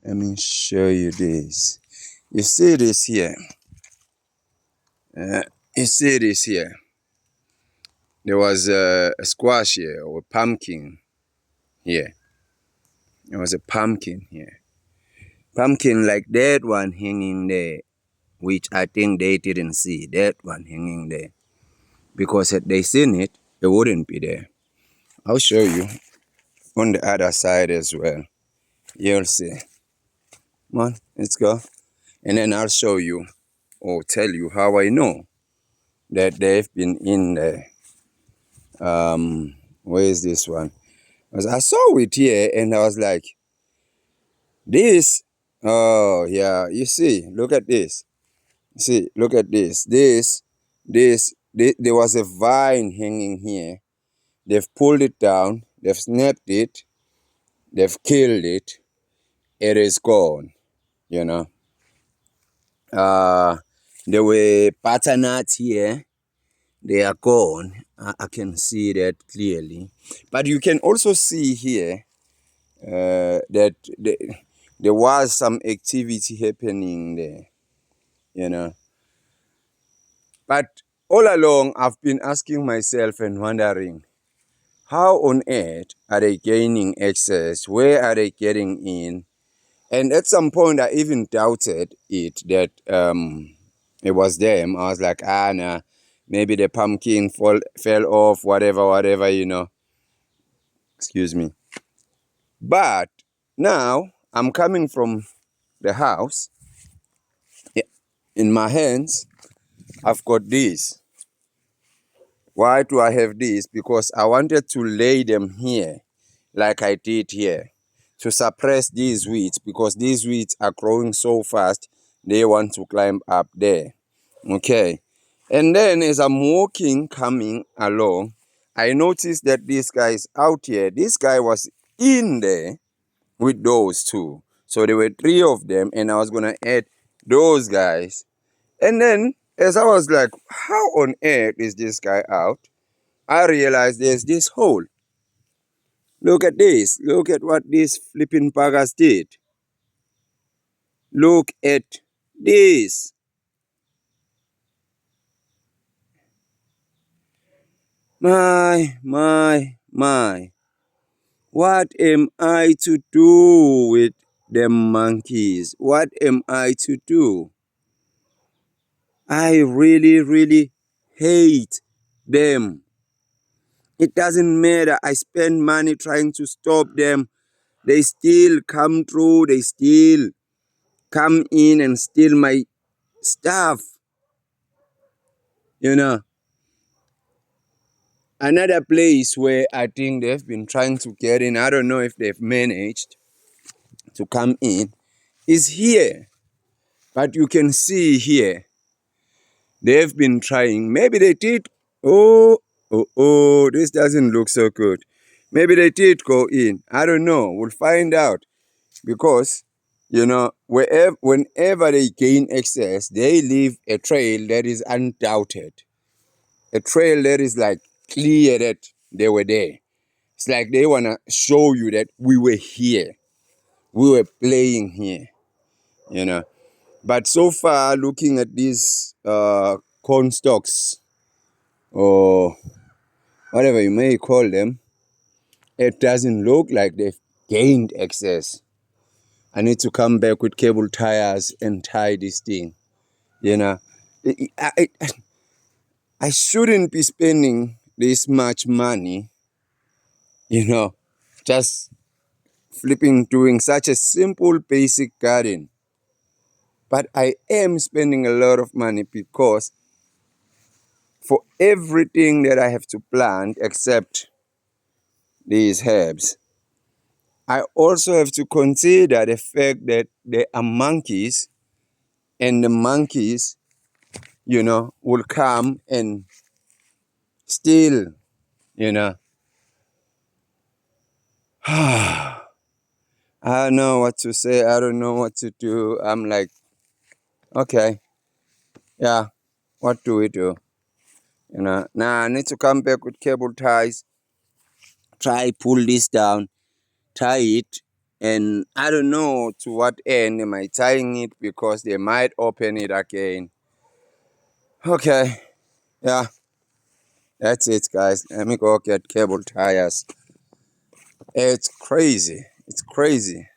Let me show you this. You see this here? You see this here? There was a squash here, or a pumpkin here. There was a pumpkin here. Pumpkin like that one hanging there, which I think they didn't see. That one hanging there. Because had they seen it, it wouldn't be there. I'll show you on the other side as well. You'll see. Come on, let's go. And then I'll show you or tell you how I know that they've been in there. Where is this one? Because I saw it here and I was like, this, oh yeah, you see, look at this. See, look at this. There was a vine hanging here. They've pulled it down, they've snapped it, they've killed it. It is gone, you know. There were butternuts here. They are gone. I can see that clearly. But you can also see here that there was some activity happening there, you know. But all along, I've been asking myself and wondering, how on earth are they gaining access? Where are they getting in? And at some point, I even doubted it that it was them. I was like, nah, maybe the pumpkin fell off, whatever, you know. Excuse me. But now I'm coming from the house. In my hands, I've got this. Why do I have this? Because I wanted to lay them here, like I did here, to suppress these weeds, because these weeds are growing so fast, they want to climb up there. Okay. And then as I'm walking, coming along, I noticed that this guy is out here. This guy was in there with those two. So there were three of them, and I was going to add those guys. And then, as I was like, how on earth is this guy out? I realized there's this hole. Look at this. Look at what these flipping buggers did. Look at this. My. What am I to do with them monkeys? What am I to do? I really hate them. It doesn't matter. I spend money trying to stop them. They still come through. They still come in and steal my stuff. You know. Another place where I think they've been trying to get in, I don't know if they've managed to come in, is here. But you can see here, they've been trying. Maybe they did. Oh, this doesn't look so good. Maybe they did go in. I don't know. We'll find out. Because, you know, whenever they gain access, they leave a trail that is undoubted. A trail that is like clear that they were there. It's like they want to show you that we were here. We were playing here, you know. But so far, looking at these corn stalks, or whatever you may call them, it doesn't look like they've gained access. I need to come back with cable tires and tie this thing, you know. I shouldn't be spending this much money, you know, just doing such a simple basic garden. But I am spending a lot of money because for everything that I have to plant except these herbs, I also have to consider the fact that there are monkeys, and the monkeys, you know, will come and steal, you know. I don't know what to say. I don't know what to do. I'm like, okay, yeah, what do we do? You know, now I need to come back with cable ties, try pull this down, tie it, And I don't know to what end am I tying it, because they might open it again. Okay, yeah, that's it, guys. Let me go get cable tires. It's crazy. It's crazy.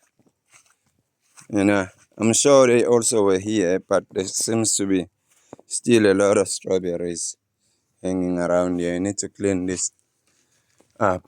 You know, I'm sure they also were here, but there seems to be still a lot of strawberries hanging around here. I need to clean this up.